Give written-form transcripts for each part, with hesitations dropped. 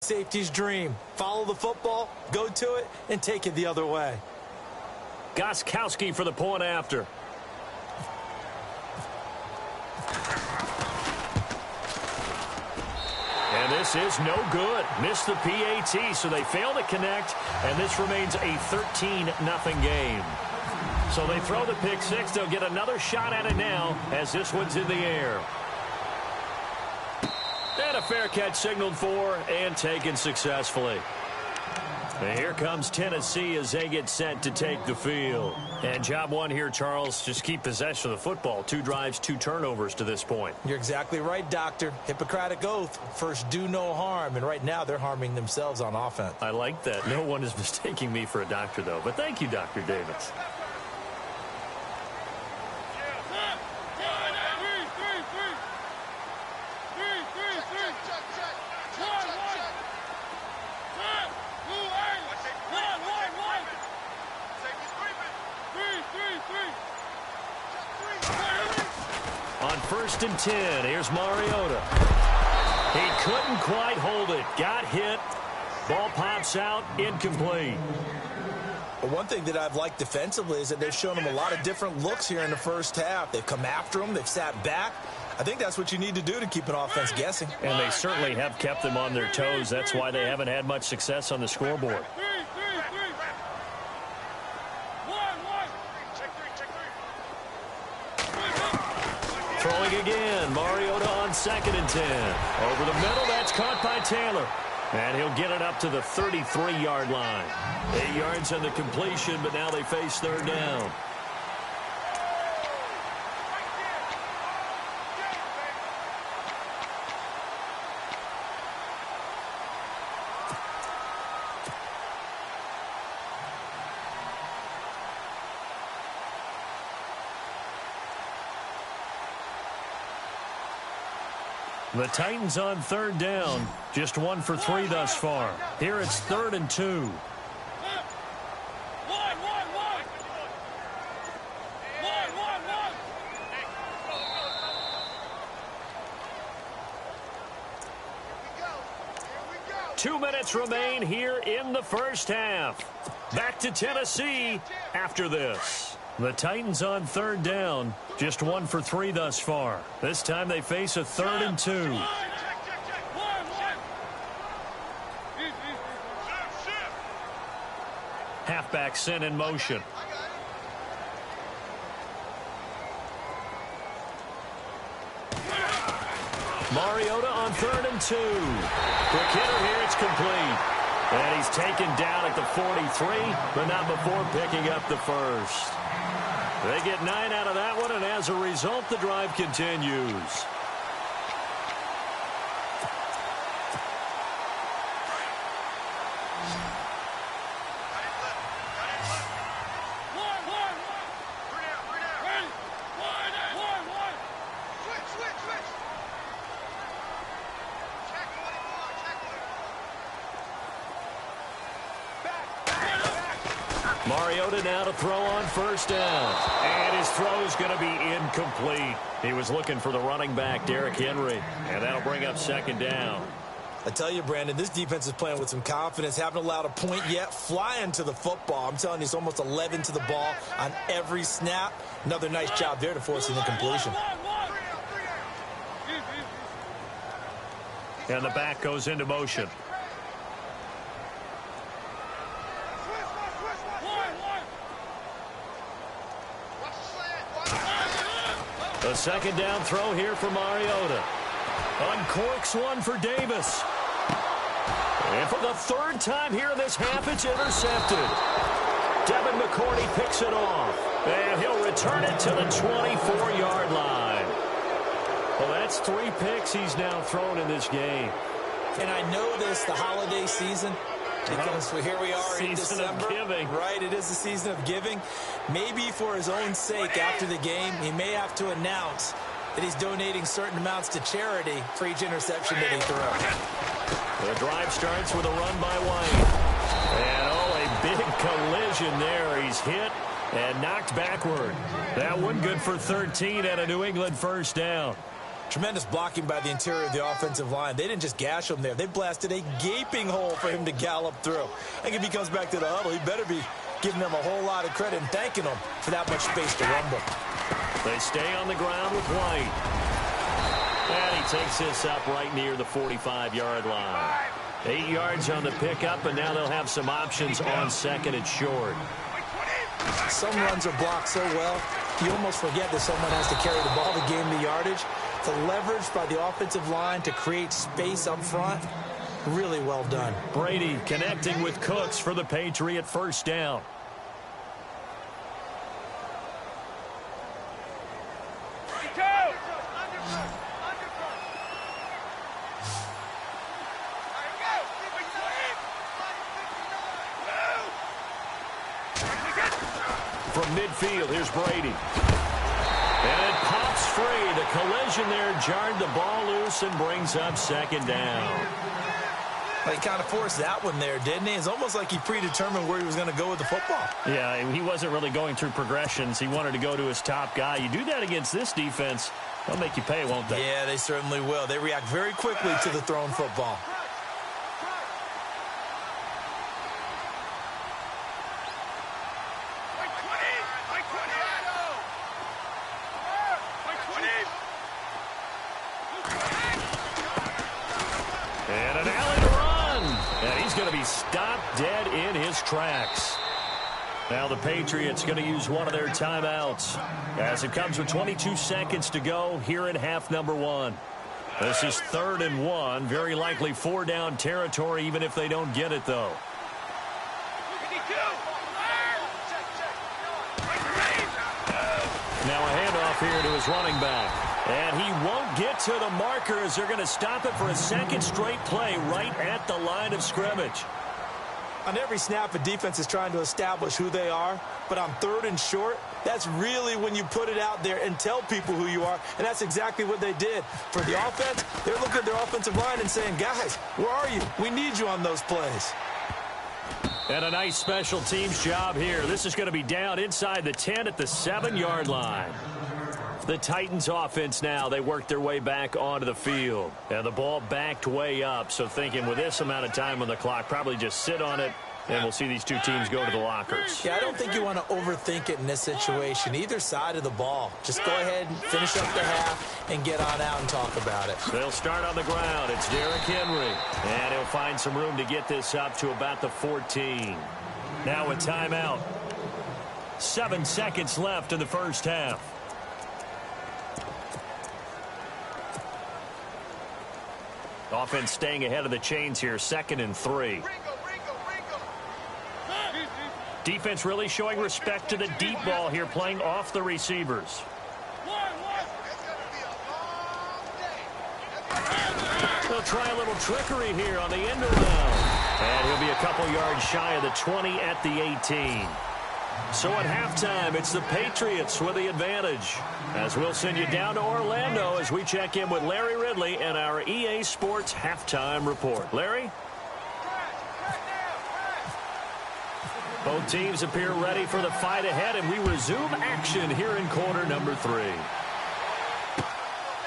safety's dream. Follow the football, go to it, and take it the other way. Gostkowski for the point after. And this is no good. Missed the PAT, so they fail to connect, and this remains a 13-0 game. So they throw the pick six. They'll get another shot at it now as this one's in the air. And a fair catch signaled for and taken successfully. And here comes Tennessee as they get set to take the field. And job one here, Charles, just keep possession of the football. 2 drives, 2 turnovers to this point. You're exactly right, Doctor. Hippocratic oath. First, do no harm. And right now, they're harming themselves on offense. I like that. No one is mistaking me for a doctor, though. But thank you, Dr. Davis. On 1st and 10, here's Mariota. He couldn't quite hold it. Got hit. Ball pops out, incomplete. But one thing that I've liked defensively is that they've shown him a lot of different looks here in the first half. They've come after him. They've sat back. I think that's what you need to do to keep an offense guessing. And they certainly have kept them on their toes. That's why they haven't had much success on the scoreboard. Throwing again. Mariota on 2nd and 10. Over the middle, that's caught by Taylor. And he'll get it up to the 33-yard line. 8 yards on the completion, but now they face 3rd down. The Titans on 3rd down. Just 1 for 3 thus far. Here it's 3rd and 2. Two minutes remain here in the first half. Back to Tennessee after this. The Titans on 3rd down. Just 1 for 3 thus far. This time they face a 3rd and 2. Halfback sent in motion. Mariota on 3rd and 2. Quick hitter here, it's complete. And he's taken down at the 43, but not before picking up the first. They get 9 out of that one, and as a result, the drive continues. Mariota now to throw on 1st down. And his throw is going to be incomplete. He was looking for the running back, Derrick Henry. And that'll bring up 2nd down. I tell you, Brandon, this defense is playing with some confidence. Haven't allowed a point yet. Flying to the football. I'm telling you, it's almost 11 to the ball on every snap. Another nice job there to force an incompletion. And the back goes into motion. A 2nd down throw here for Mariota. Uncorks one for Davis. And for the 3rd time here in this half, it's intercepted. Devin McCourty picks it off. And he'll return it to the 24-yard line. Well, that's 3 picks he's now thrown in this game. And I know this, the holiday season, because here we are in December. Season of giving. Right, it is the season of giving. Maybe for his own sake after the game, he may have to announce that he's donating certain amounts to charity for each interception that he throws. The drive starts with a run by White. And, a big collision there. He's hit and knocked backward. That one good for 13 and a New England 1st down. Tremendous blocking by the interior of the offensive line. They didn't just gash him there. They blasted a gaping hole for him to gallop through. I think if he comes back to the huddle, he better be giving them a whole lot of credit and thanking them for that much space to rumble. They stay on the ground with White. And he takes this up right near the 45-yard line. 8 yards on the pickup, and now they'll have some options on second and short. Some runs are blocked so well, you almost forget that someone has to carry the ball to gain the yardage. The leverage by the offensive line to create space up front, really well done. Brady connecting with Cooks for the Patriot first down. From midfield, here's Brady. And it pops free. The collision there jarred the ball loose and brings up second down. Well, he kind of forced that one there, didn't he? It's almost like he predetermined where he was going to go with the football. Yeah, he wasn't really going through progressions. He wanted to go to his top guy. You do that against this defense, they'll make you pay, won't they? Yeah, they certainly will. They react very quickly to the thrown football. And an alley to run. And he's going to be stopped dead in his tracks. Now the Patriots going to use one of their timeouts as it comes with 22 seconds to go here in half number one. This is 3rd and 1. Very likely 4-down territory even if they don't get it, though. Now a handoff here to his running back. And he won't get to the marker as they're going to stop it for a second straight play right at the line of scrimmage. On every snap, a defense is trying to establish who they are. But on 3rd and short, that's really when you put it out there and tell people who you are. And that's exactly what they did. For the offense, they're looking at their offensive line and saying, guys, where are you? We need you on those plays. And a nice special teams job here. This is going to be down inside the 10 at the 7-yard line. The Titans offense now, they work their way back onto the field. And the ball backed way up, so thinking with this amount of time on the clock, probably just sit on it, and we'll see these two teams go to the lockers. Yeah, I don't think you want to overthink it in this situation. Either side of the ball. Just go ahead and finish up the half and get on out and talk about it. They'll start on the ground. It's Derrick Henry. And he'll find some room to get this up to about the 14. Now a timeout. 7 seconds left in the first half. Offense staying ahead of the chains here, 2nd and 3. Defense really showing respect to the deep ball here, playing off the receivers. They'll try a little trickery here on the end around. And he'll be a couple yards shy of the 20 at the 18. So at halftime, it's the Patriots with the advantage. As we'll send you down to Orlando as we check in with Larry Ridley and our EA Sports halftime report. Larry? Both teams appear ready for the fight ahead, and we resume action here in quarter number 3.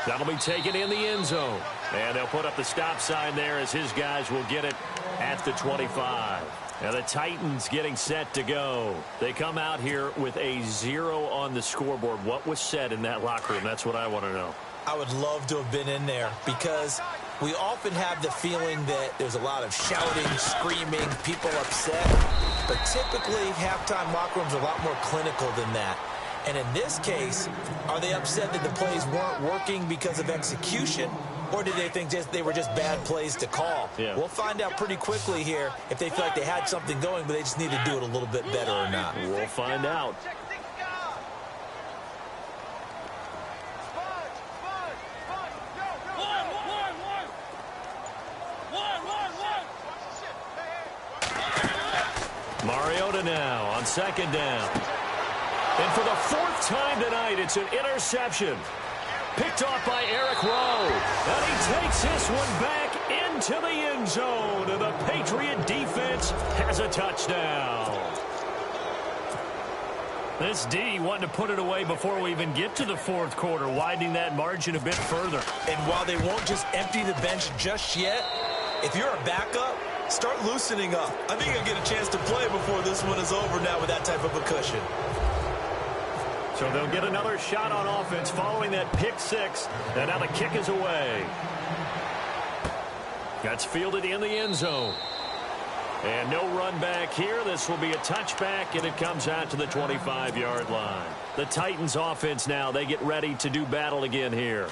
That'll be taken in the end zone. And they'll put up the stop sign there as his guys will get it at the 25. And the Titans getting set to go. They come out here with a 0 on the scoreboard. What was said in that locker room? That's what I want to know. I would love to have been in there because we often have the feeling that there's a lot of shouting, screaming, people upset. But typically, halftime locker rooms are a lot more clinical than that. And in this case, are they upset that the plays weren't working because of execution? Or did they think they were just bad plays to call? Yeah. We'll find out pretty quickly here if they feel like they had something going, but they just need to do it a little bit better or not. We'll find out. Mariota now on 2nd down. And for the 4th time tonight, it's an interception. Picked off by Eric Rowe. And he takes this one back into the end zone. And the Patriot defense has a touchdown. This D wanting to put it away before we even get to the fourth quarter, widening that margin a bit further. And while they won't just empty the bench just yet, if you're a backup, start loosening up. I think you'll get a chance to play before this one is over now with that type of a cushion. So they'll get another shot on offense following that pick six. And now the kick is away. That's fielded in the end zone. And no run back here. This will be a touchback, and it comes out to the 25-yard line. The Titans offense now, they get ready to do battle again here.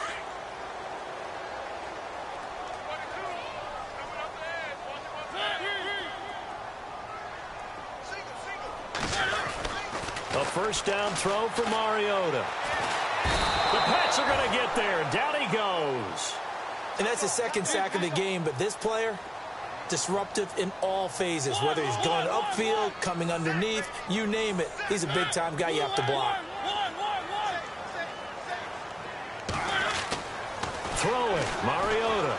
A first down throw for Mariota. The Pats are going to get there. Down he goes. And that's the second sack of the game, but this player, disruptive in all phases, whether he's going upfield, coming underneath, you name it. He's a big-time guy you have to block. Throwing, Mariota.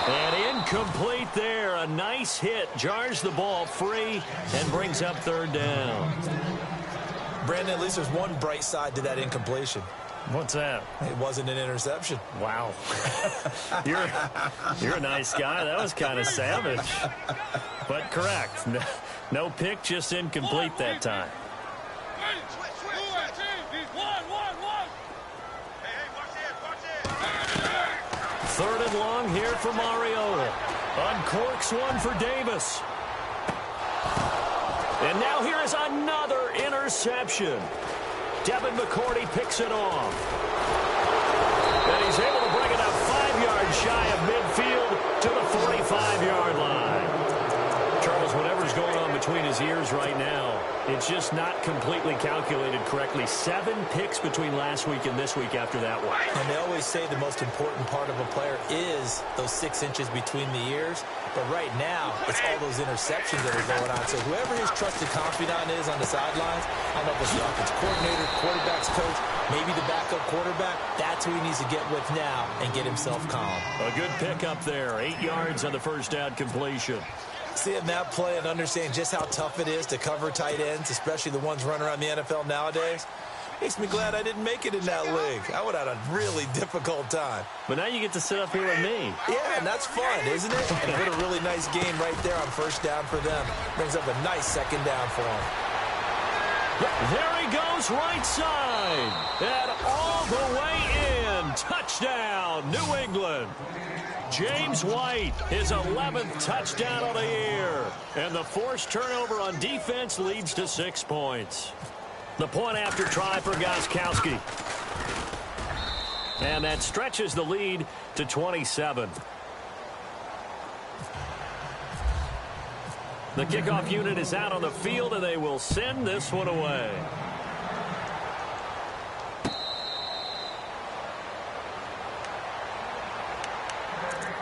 And incomplete there. A nice hit. Jars the ball free and brings up third down. Brandon, at least there's one bright side to that incompletion. What's that? It wasn't an interception. Wow. You're a nice guy. That was kind of savage. But correct. No pick, just incomplete that time. Third and long here for Mariota. Uncorks one for Davis. And now here is another interception. Devin McCourty picks it off. And he's able to bring it up 5 yards shy of midfield to the 45-yard line. Charles, whatever's going on between his ears right now, it's just not completely calculated correctly. 7 picks between last week and this week after that one. And they always say the most important part of a player is those 6 inches between the ears. But right now, it's all those interceptions that are going on. So whoever his trusted confidant is on the sidelines, I don't know if it's the offense coordinator, quarterback's coach, maybe the backup quarterback, that's who he needs to get with now and get himself calm. A good pickup there. 8 yards on the first down completion. Seeing that play and understanding just how tough it is to cover tight ends, especially the ones running around the NFL nowadays, makes me glad I didn't make it in that league. I would have had a really difficult time. But now you get to sit up here with me. Yeah, and that's fun, isn't it? And put a really nice game right there on first down for them. Brings up a nice second down for them. There he goes, right side. And all the way in. Touchdown, New England. James White, his 11th touchdown of the year. And the forced turnover on defense leads to 6 points. The point after try for Gostkowski. And that stretches the lead to 27. The kickoff unit is out on the field, and they will send this one away.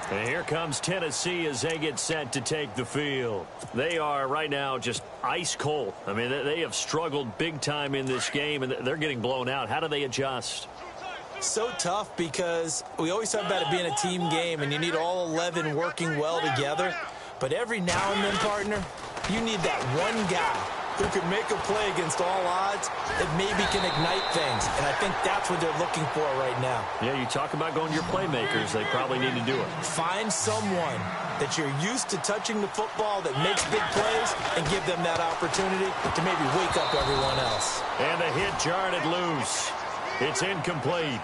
And here comes Tennessee as they get set to take the field. They are right now just ice cold. I mean, they have struggled big time in this game, and they're getting blown out. How do they adjust? So tough because we always talk about it being a team game, and you need all 11 working well together. But every now and then, partner, you need that one guy who can make a play against all odds that maybe can ignite things. And I think that's what they're looking for right now. Yeah, you talk about going to your playmakers. They probably need to do it. Find someone that you're used to touching the football that makes big plays and give them that opportunity to maybe wake up everyone else. And the hit jarred it loose. It's incomplete.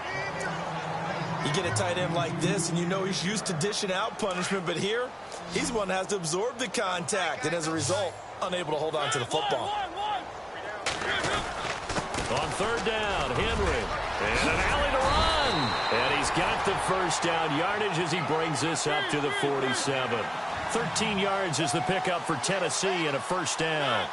You get a tight end like this, and you know he's used to dishing out punishment, but here, he's the one that has to absorb the contact, and as a result, unable to hold on to the football. On third down, Henry. And an alley to run. And he's got the first down yardage as he brings this up to the 47. 13 yards is the pickup for Tennessee and a first down.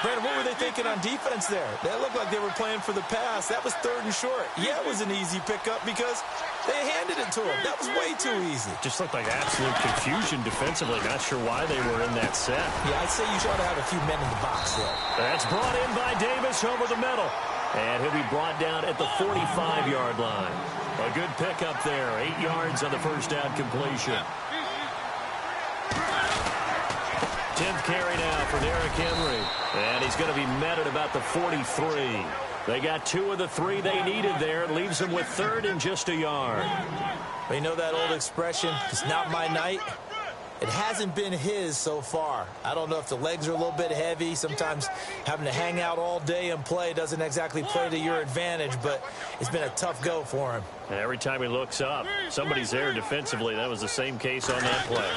Brandon, what were they thinking on defense there? That looked like they were playing for the pass. That was third and short. Yeah, it was an easy pickup because they handed it to him. That was way too easy. Just looked like absolute confusion defensively. Not sure why they were in that set. Yeah, I'd say you ought to have a few men in the box there. That's brought in by Davis over the middle. And he'll be brought down at the 45-yard line. A good pickup there. 8 yards on the first down completion. 10th carry now for Derrick Henry. And he's going to be met at about the 43. They got 2 of the 3 they needed there. It leaves them with 3rd and just a yard. You know that old expression, it's not my night? It hasn't been his so far. I don't know if the legs are a little bit heavy. Sometimes having to hang out all day and play doesn't exactly play to your advantage, but it's been a tough go for him. And every time he looks up, somebody's there defensively. That was the same case on that play.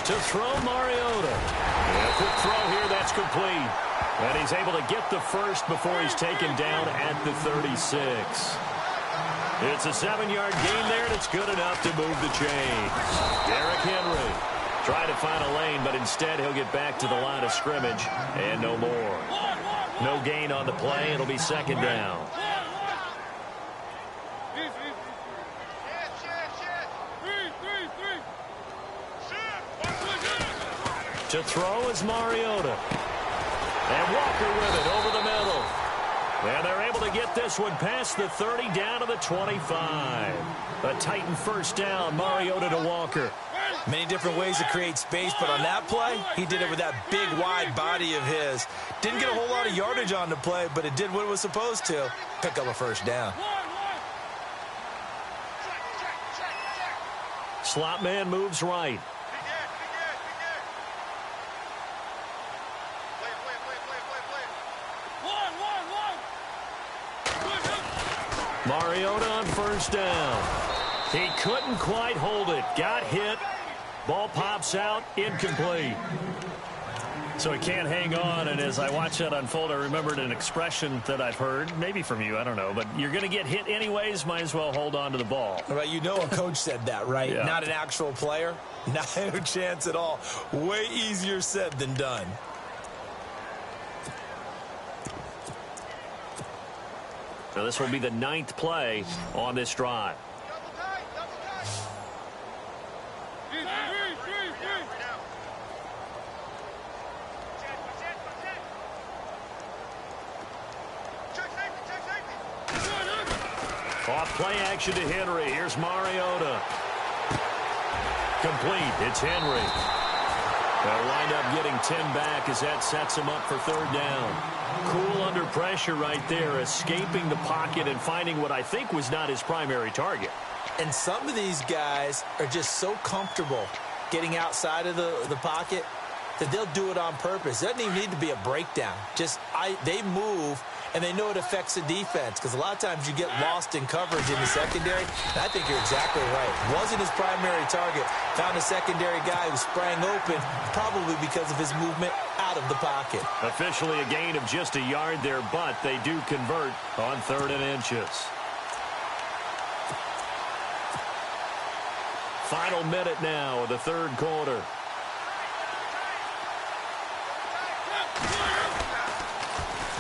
To throw Mariota. A quick throw here, that's complete. And he's able to get the first before he's taken down at the 36. It's a 7-yard gain there, and it's good enough to move the chains. Derrick Henry trying to find a lane, but instead he'll get back to the line of scrimmage and no more. No gain on the play. It'll be 2nd down. To throw is Mariota. And Walker with it over the middle. And they're able to get this one past the 30 down to the 25. A Titan first down, Mariota to Walker. Many different ways to create space, but on that play, he did it with that big, wide body of his. Didn't get a whole lot of yardage on the play, but it did what it was supposed to. Pick up a first down. Slot man moves right. Mariota on first down. He couldn't quite hold it. Got hit. Ball pops out. Incomplete. So he can't hang on, and as I watch that unfold, I remembered an expression that I've heard, maybe from you, I don't know, but you're going to get hit anyways, might as well hold on to the ball. Right, you know a coach said that, right? Yeah. Not an actual player. Not a chance at all. Way easier said than done. So this will be the 9th play on this drive. Off play action to Henry. Here's Mariota. Complete. It's Henry. They'll wind up getting 10 back as that sets him up for 3rd down. Cool under pressure right there, escaping the pocket and finding what I think was not his primary target. And some of these guys are just so comfortable getting outside of the pocket that they'll do it on purpose. It doesn't even need to be a breakdown. They move, and they know it affects the defense, because a lot of times you get lost in coverage in the secondary, and I think you're exactly right. Wasn't his primary target. Found a secondary guy who sprang open, probably because of his movement out of the pocket. Officially a gain of just a yard there, but they do convert on 3rd and inches. Final minute now of the 3rd quarter.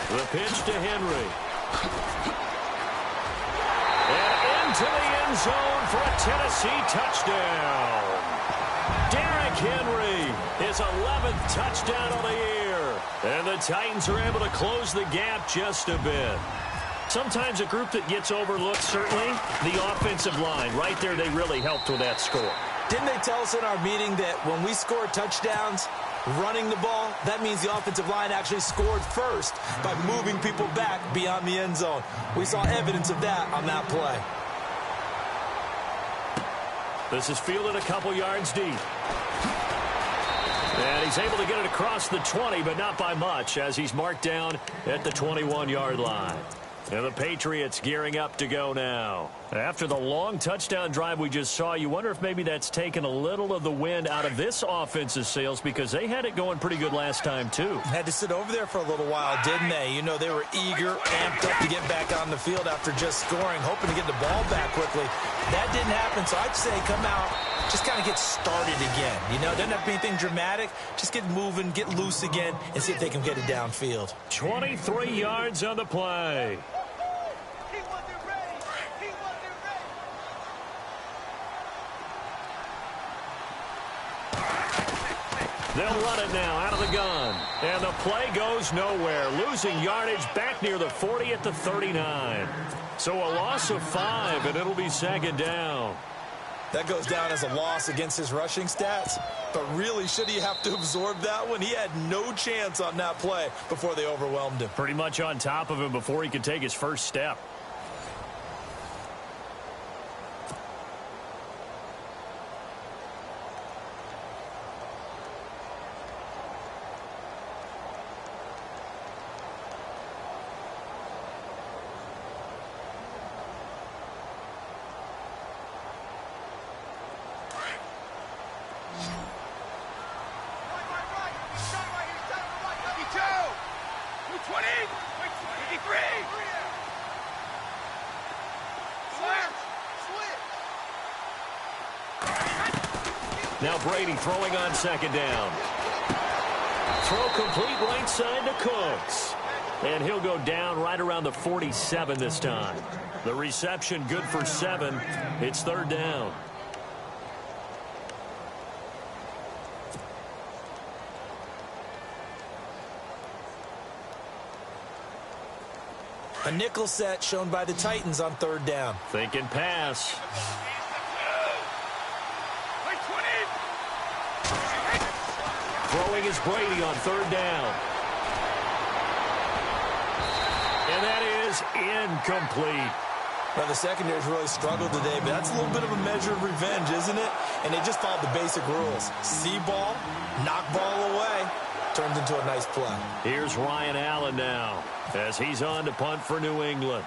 The pitch to Henry. And into the end zone for a Tennessee touchdown. Derrick Henry, his 11th touchdown of the year. And the Titans are able to close the gap just a bit. Sometimes a group that gets overlooked, certainly, the offensive line. Right there, they really helped with that score. Didn't they tell us in our meeting that when we score touchdowns running the ball, that means the offensive line actually scored first by moving people back beyond the end zone? We saw evidence of that on that play. This is fielded a couple yards deep. And he's able to get it across the 20, but not by much, as he's marked down at the 21-yard line. And the Patriots gearing up to go now. After the long touchdown drive we just saw, you wonder if maybe that's taken a little of the wind out of this offense's sails, because they had it going pretty good last time, too. Had to sit over there for a little while, didn't they? You know, they were eager, amped up to get back on the field after just scoring, hoping to get the ball back quickly. That didn't happen, so I'd say come out, just kind of get started again. You know, doesn't have to be anything dramatic. Just get moving, get loose again, and see if they can get it downfield. 23 yards on the play. They'll run it now out of the gun. And the play goes nowhere. Losing yardage back near the 40 at the 39. So a loss of 5, and it'll be 2nd down. That goes down as a loss against his rushing stats. But really, should he have to absorb that one? He had no chance on that play before they overwhelmed him. Pretty much on top of him before he could take his first step. Now Brady throwing on second down. Throw complete right side to Cooks. And he'll go down right around the 47 this time. The reception good for 7. It's third down. A nickel set shown by the Titans on third down. Thinking pass. Throwing is Brady on third down. And that is incomplete. Well, the secondary's really struggled today, but that's a little bit of a measure of revenge, isn't it? And they just followed the basic rules. See ball, knock ball away. Turns into a nice play. Here's Ryan Allen now as he's on to punt for New England.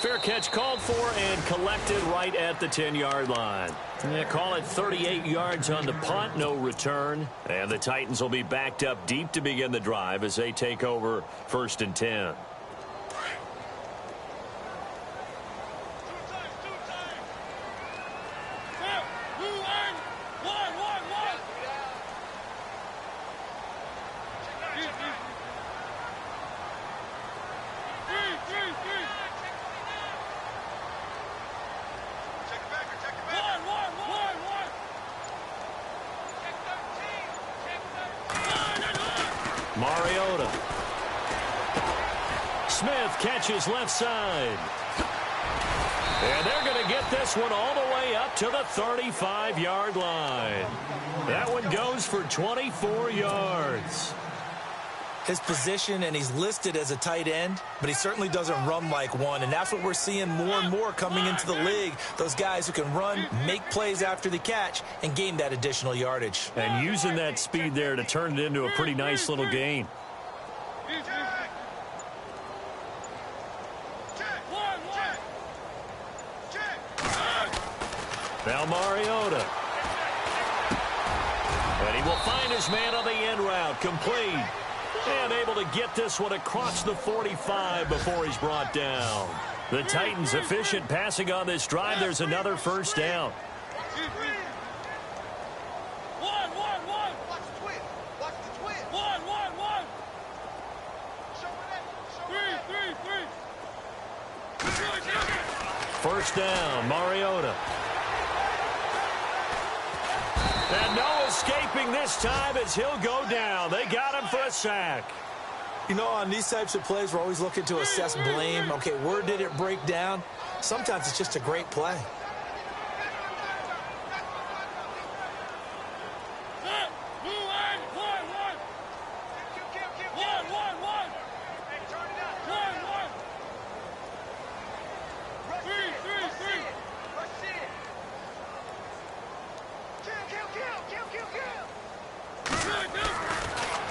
Fair catch called for and collected right at the 10-yard line. They call it 38 yards on the punt, no return. And the Titans will be backed up deep to begin the drive as they take over 1st and 10. Mariota. Smith catches left side. And they're going to get this one all the way up to the 35-yard line. That one goes for 24 yards. His position, and he's listed as a tight end, but he certainly doesn't run like one, and that's what we're seeing more and more coming into the league. Those guys who can run, make plays after the catch, and gain that additional yardage. And using that speed there to turn it into a pretty nice little gain. Now Mariota. And he will find his man on the end route, complete. And able to get this one across the 45 before he's brought down. The Titans efficient passing on this drive. There's another first down. First down, Mariota. And no escaping this time as he'll go down. They got him for a sack. You know, on these types of plays, we're always looking to assess blame. Okay, where did it break down? Sometimes it's just a great play.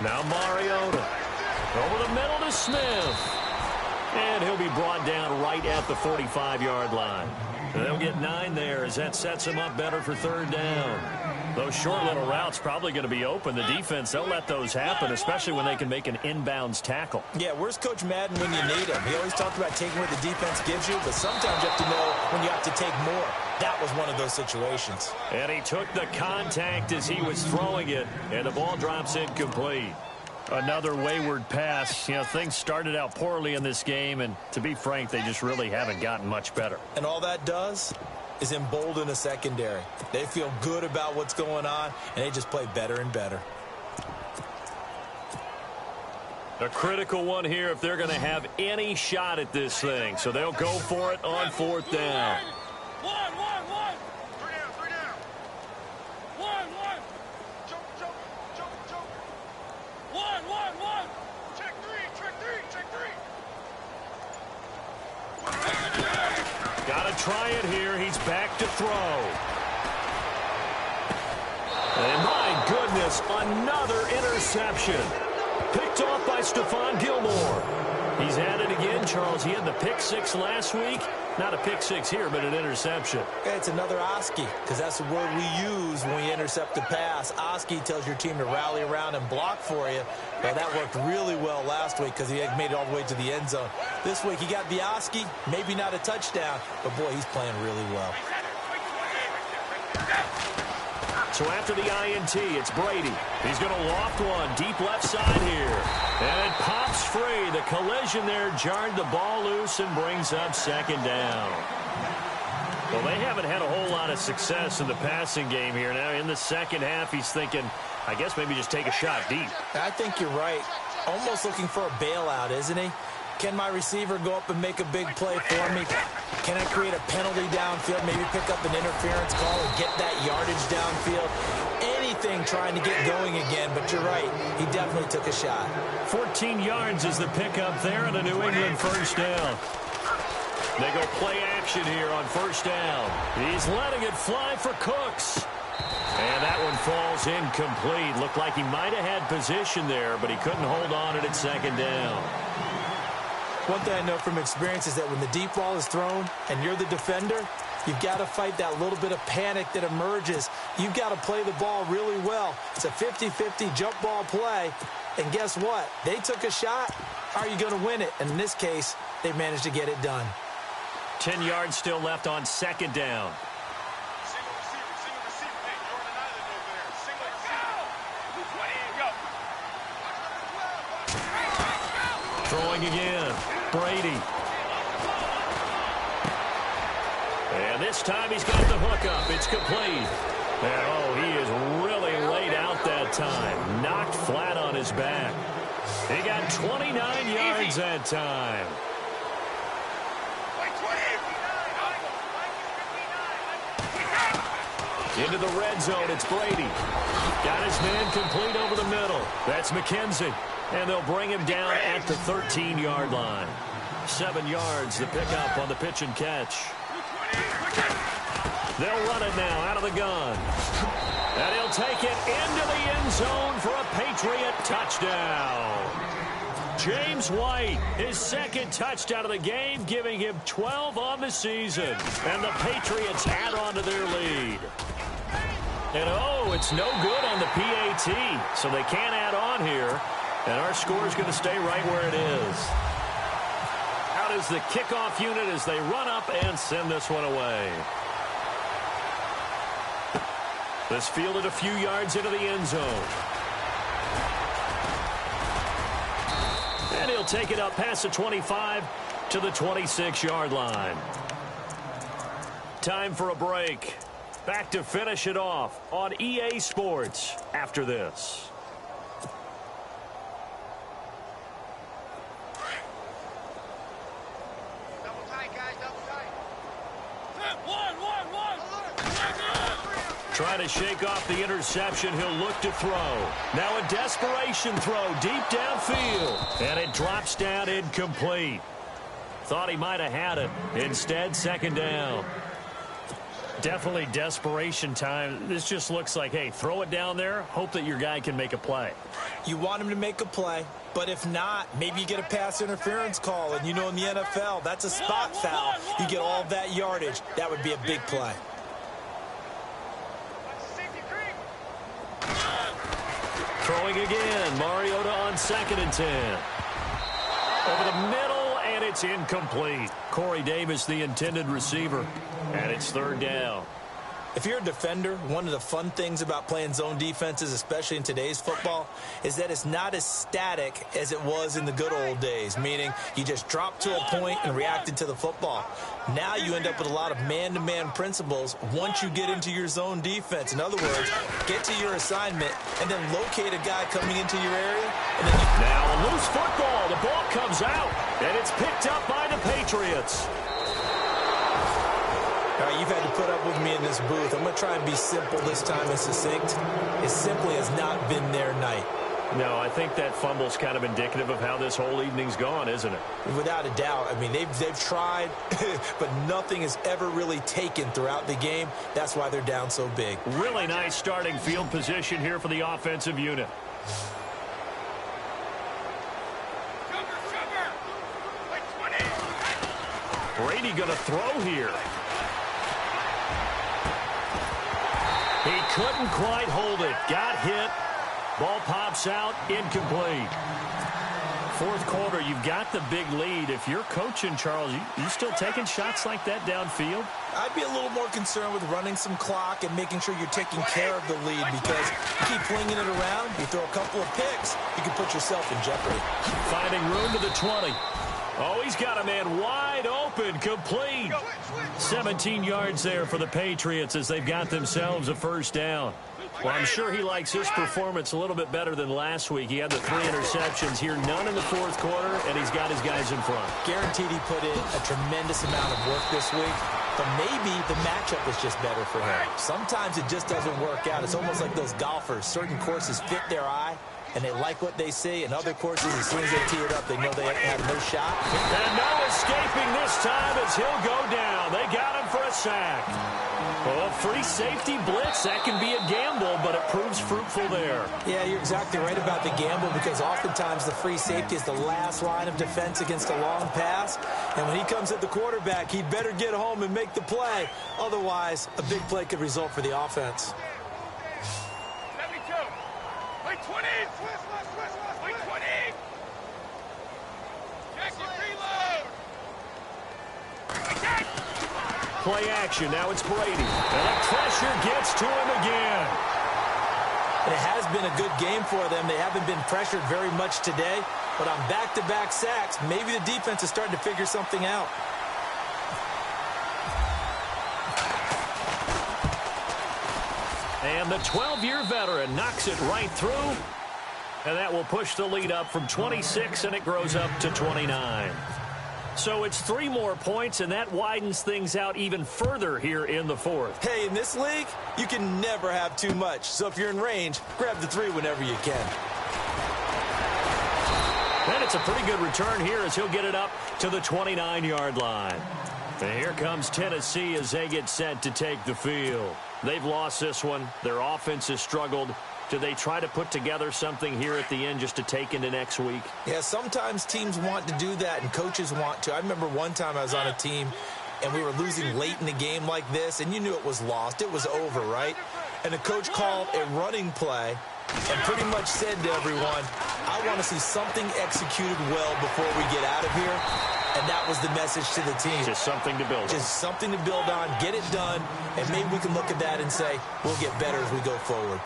Now Mariota. Over the middle to Smith. And he'll be brought down right at the 45-yard line. They'll get 9 there as that sets him up better for third down. Those short little routes probably going to be open. The defense, they'll let those happen, especially when they can make an inbounds tackle. Yeah, where's Coach Madden when you need him? He always talked about taking what the defense gives you, but sometimes you have to know when you have to take more. That was one of those situations. And he took the contact as he was throwing it, and the ball drops incomplete. Another wayward pass. You know, things started out poorly in this game, and to be frank, they just really haven't gotten much better. And all that does is embolden a secondary. They feel good about what's going on, and they just play better and better. A critical one here if they're going to have any shot at this thing. So they'll go for it on 4th down. One. 3 down. One. Jump. One. Check three. Got to try it here. He's back to throw. And my goodness, another interception. Picked off by Stephon Gilmore. He's at it again, Charles. He had the pick 6 last week. Not a pick 6 here, but an interception. It's another Oski, because that's the word we use when we intercept a pass. Oski tells your team to rally around and block for you. Well, that worked really well last week because he had made it all the way to the end zone. This week, he got the Oski, maybe not a touchdown, but, boy, he's playing really well. So after the INT, it's Brady. He's going to loft one deep left side here. And it pops free. The collision there jarred the ball loose and brings up 2nd down. Well, they haven't had a whole lot of success in the passing game here. Now in the second half, he's thinking, I guess maybe just take a shot deep. I think you're right. Almost looking for a bailout, isn't he? Can my receiver go up and make a big play for me? Can I create a penalty downfield, maybe pick up an interference call and get that yardage downfield? Anything trying to get going again, but you're right. He definitely took a shot. 14 yards is the pickup there and a New England 1st down. They go play action here on 1st down. He's letting it fly for Cooks. And that one falls incomplete. Looked like he might have had position there, but he couldn't hold on it at 2nd down. One thing I know from experience is that when the deep ball is thrown and you're the defender, you've got to fight that little bit of panic that emerges. You've got to play the ball really well. It's a 50-50 jump ball play. And guess what? They took a shot. How are you going to win it? And in this case, they managed to get it done. 10 yards still left on 2nd down. Single receiver. Hey, you're on an island over there. Single receiver. Throwing again. Brady. And this time he's got the hook up. It's complete. And, oh, he is really laid out that time. Knocked flat on his back. He got 29 yards that time. Into the red zone, it's Brady. Got his man complete over the middle. That's McKenzie. And they'll bring him down at the 13-yard line. 7 yards, the pickup on the pitch and catch. They'll run it now out of the gun. And he'll take it into the end zone for a Patriot touchdown. James White, his 2nd touchdown of the game, giving him 12 on the season. And the Patriots add on to their lead. And, oh, it's no good on the PAT, so they can't add on here. And our score is going to stay right where it is. Out is the kickoff unit as they run up and send this one away. This fielded a few yards into the end zone. And he'll take it up past the 25 to the 26-yard line. Time for a break. Back to finish it off on EA Sports after this. Double tight, guys. Double tight. One. Trying to shake off the interception. He'll look to throw. Now a desperation throw deep downfield. And it drops down incomplete. Thought he might have had it. Instead, 2nd down. Definitely desperation time. This just looks like, hey, throw it down there. Hope that your guy can make a play. You want him to make a play, but if not, maybe you get a pass interference call. And you know in the NFL, that's a spot foul. You get all of that yardage. That would be a big play. Throwing again. Mariota on 2nd and 10. Over the middle, and it's incomplete. Corey Davis, the intended receiver. And it's 3rd down. If you're a defender, one of the fun things about playing zone defenses, especially in today's football, is that it's not as static as it was in the good old days, meaning you just dropped to a point and reacted to the football. Now you end up with a lot of man-to-man principles once you get into your zone defense. In other words, get to your assignment and then locate a guy coming into your area. And then now a loose football. The ball comes out, and it's picked up by the Patriots. All right, you've had to put up with me in this booth. I'm going to try and be simple this time and succinct. It simply has not been their night. No, I think that fumble's kind of indicative of how this whole evening's gone, isn't it? Without a doubt. I mean, they've tried, but nothing has ever really taken throughout the game. That's why they're down so big. Really nice starting field position here for the offensive unit. Brady going to throw here. He couldn't quite hold it. Got hit. Ball pops out. Incomplete. Fourth quarter, you've got the big lead. If you're coaching, Charles, you still taking shots like that downfield? I'd be a little more concerned with running some clock and making sure you're taking care of the lead, because you keep flinging it around, you throw a couple of picks, you can put yourself in jeopardy. Finding room to the 20. Oh, he's got a man wide open, complete. 17 yards there for the Patriots as they've got themselves a first down. Well, I'm sure he likes his performance a little bit better than last week. He had the 3 interceptions here, none in the fourth quarter, and he's got his guys in front. Guaranteed he put in a tremendous amount of work this week, but maybe the matchup was just better for him. Sometimes it just doesn't work out. It's almost like those golfers. Certain courses fit their eye, and they like what they see. In other courses, as soon as they tee it up, they know they have no shot. And no escaping this time as he'll go down. They got him for a sack. Well, free safety blitz, that can be a gamble, but it proves fruitful there. Yeah, you're exactly right about the gamble, because oftentimes the free safety is the last line of defense against a long pass. And when he comes at the quarterback, he'd better get home and make the play. Otherwise, a big play could result for the offense. 72. Play 20. Play 20. Jackie, reload. Play action. Now it's Brady. And the pressure gets to him again. It has been a good game for them. They haven't been pressured very much today, but on back-to-back sacks, maybe the defense is starting to figure something out. And the 12-year veteran knocks it right through. And that will push the lead up from 26, and it grows up to 29. So it's 3 more points, and that widens things out even further here in the fourth. Hey, in this league, you can never have too much. So if you're in range, grab the 3 whenever you can. And it's a pretty good return here as he'll get it up to the 29-yard line. And here comes Tennessee as they get set to take the field. They've lost this one. Their offense has struggled. Do they try to put together something here at the end just to take into next week? Yeah, sometimes teams want to do that and coaches want to. I remember one time I was on a team and we were losing late in the game like this, and you knew it was lost. It was over, right? And the coach called a running play and pretty much said to everyone, I want to see something executed well before we get out of here. And that was the message to the team. Just something to build on. Just something to build on, get it done, and maybe we can look at that and say, we'll get better as we go forward.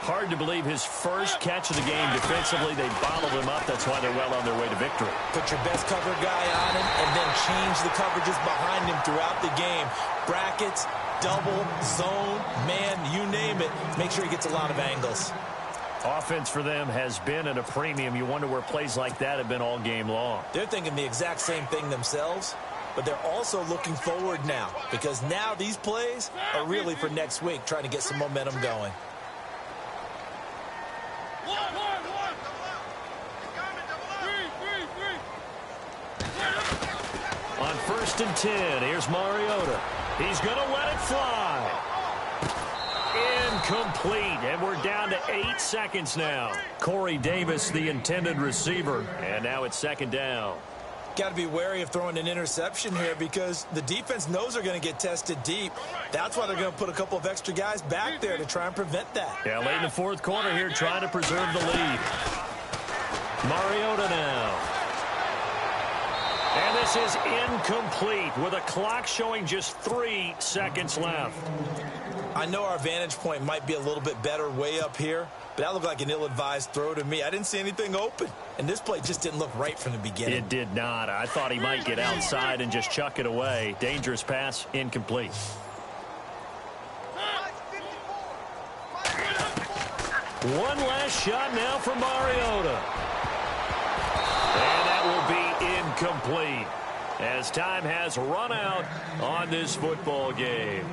Hard to believe his first catch of the game defensively. They bottled him up. That's why they're well on their way to victory. Put your best cover guy on him and then change the coverages behind him throughout the game. Brackets, double, zone, man, you name it. Make sure he gets a lot of angles. Offense for them has been at a premium. You wonder where plays like that have been all game long. They're thinking the exact same thing themselves, but they're also looking forward now, because now these plays are really for next week, trying to get some momentum going. On 1st and 10, here's Mariota. He's going to let it fly. Incomplete, and we're down to 8 seconds now. Corey Davis, the intended receiver, and now it's 2nd down. Got to be wary of throwing an interception here, because the defense knows they're going to get tested deep. That's why they're going to put a couple of extra guys back there to try and prevent that. Yeah, late in the 4th quarter here, trying to preserve the lead. Mariota now. And this is incomplete with a clock showing just 3 seconds left. I know our vantage point might be a little bit better way up here, but that looked like an ill-advised throw to me. I didn't see anything open, and this play just didn't look right from the beginning. It did not. I thought he might get outside and just chuck it away. Dangerous pass, incomplete. One last shot now for Mariota. And that will be incomplete as time has run out on this football game.